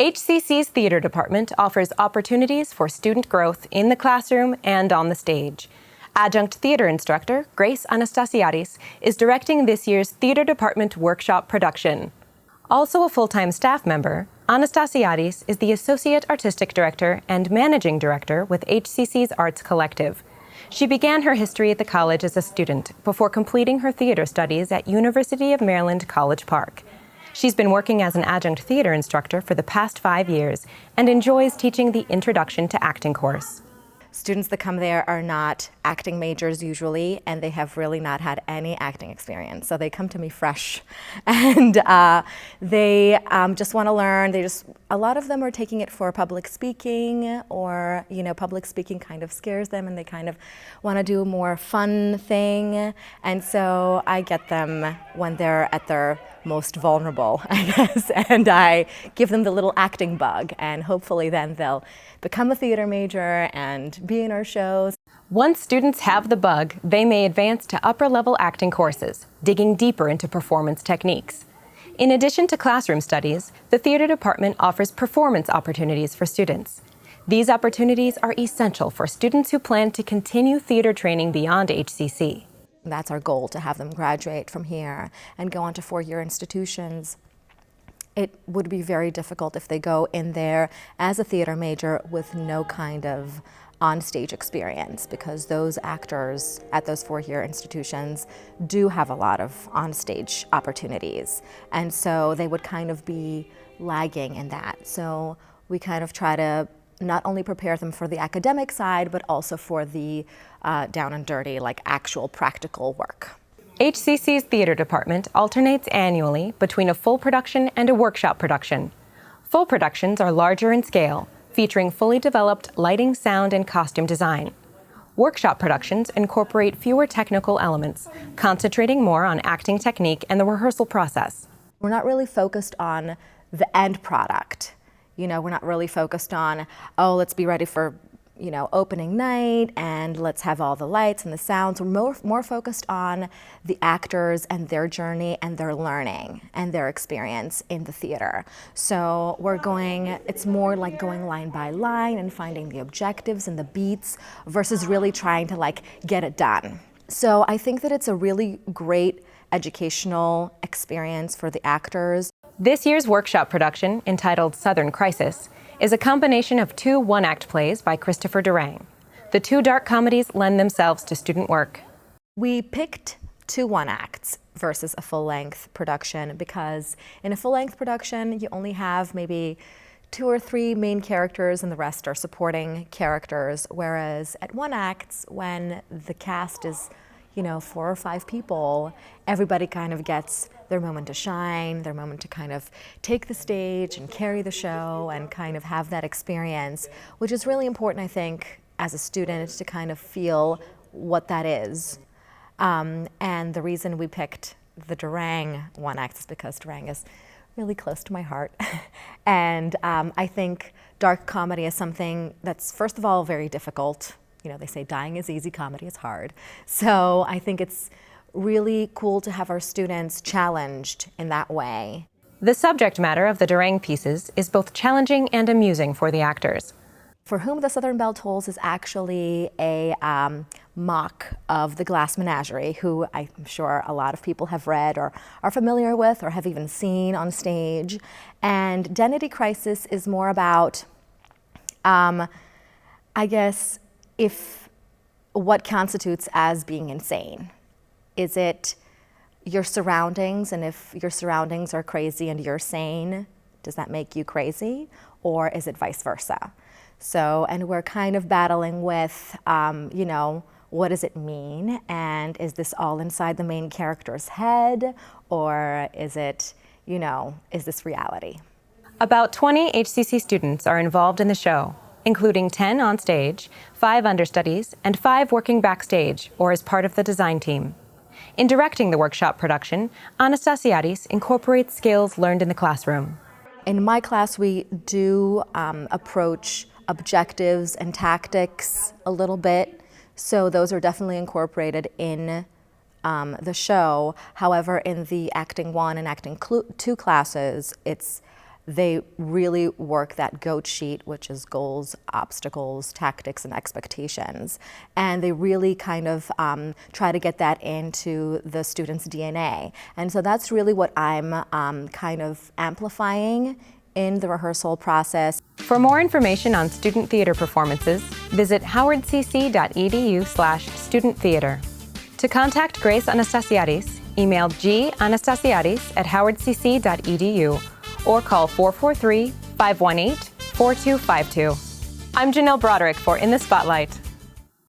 HCC's theater department offers opportunities for student growth in the classroom and on the stage. Adjunct theater instructor Grace Anastasiadis is directing this year's theater department workshop production. Also a full-time staff member, Anastasiadis is the associate artistic director and managing director with HCC's Arts Collective. She began her history at the college as a student before completing her theater studies at University of Maryland College Park. She's been working as an adjunct theater instructor for the past 5 years and enjoys teaching the Introduction to Acting course. Students that come there are not acting majors usually, and they have really not had any acting experience. So they come to me fresh, and they just want to learn. A lot of them are taking it for public speaking, or public speaking kind of scares them, and they kind of want to do a more fun thing. And so I get them when they're at their most vulnerable, I guess, and I give them the little acting bug, and hopefully then they'll become a theater major and be in our shows. Once students have the bug, they may advance to upper-level acting courses, digging deeper into performance techniques. In addition to classroom studies, the theater department offers performance opportunities for students. These opportunities are essential for students who plan to continue theater training beyond HCC. That's our goal, to have them graduate from here and go on to four-year institutions. It would be very difficult if they go in there as a theater major with no kind of on-stage experience, because those actors at those four-year institutions do have a lot of on-stage opportunities. And so they would kind of be lagging in that. So we kind of try to not only prepare them for the academic side, but also for the down and dirty, like actual practical work. HCC's theater department alternates annually between a full production and a workshop production. Full productions are larger in scale, featuring fully developed lighting, sound, and costume design. Workshop productions incorporate fewer technical elements, concentrating more on acting technique and the rehearsal process. We're not really focused on the end product. We're not really focused on, oh, let's be ready for, opening night and let's have all the lights and the sounds. We're more focused on the actors and their journey and their learning and their experience in the theater. So it's more like going line by line and finding the objectives and the beats versus really trying to get it done. So I think that it's a really great educational experience for the actors. This year's workshop production, entitled Southern Crisis, is a combination of two one-act plays by Christopher Durang. The two dark comedies lend themselves to student work. We picked two one-acts versus a full-length production because in a full-length production, you only have maybe 2 or 3 main characters and the rest are supporting characters, whereas at one act, when the cast is 4 or 5 people, everybody kind of gets their moment to shine, their moment to kind of take the stage and carry the show and kind of have that experience, which is really important, I think, as a student to kind of feel what that is. And the reason we picked the Durang one act is because Durang is really close to my heart. And I think dark comedy is something that's, first of all, very difficult. They say dying is easy, comedy is hard. So I think it's really cool to have our students challenged in that way. The subject matter of the Durang pieces is both challenging and amusing for the actors. For Whom the Southern Belle Tolls is actually a mock of the Glass Menagerie, who I'm sure a lot of people have read or are familiar with or have even seen on stage. And Identity Crisis is more about, I guess, what constitutes as being insane. Is it your surroundings, and if your surroundings are crazy and you're sane, does that make you crazy? Or is it vice versa? So, and we're kind of battling with, what does it mean? And is this all inside the main character's head? Or is it, is this reality? About 20 HCC students are involved in the show, including 10 on stage, 5 understudies, and 5 working backstage or as part of the design team. In directing the workshop production, Anastasiadis incorporates skills learned in the classroom. In my class, we do approach objectives and tactics a little bit, so those are definitely incorporated in the show. However, in the Acting 1 and Acting 2 classes, it's they really work that GOAT sheet, which is goals, obstacles, tactics, and expectations. And they really kind of try to get that into the student's DNA. And so that's really what I'm kind of amplifying in the rehearsal process. For more information on student theater performances, visit howardcc.edu/studenttheatre. To contact Grace Anastasiadis, email ganastasiadis@howardcc.edu or call 443-518-4252. I'm Janelle Broderick for In the Spotlight.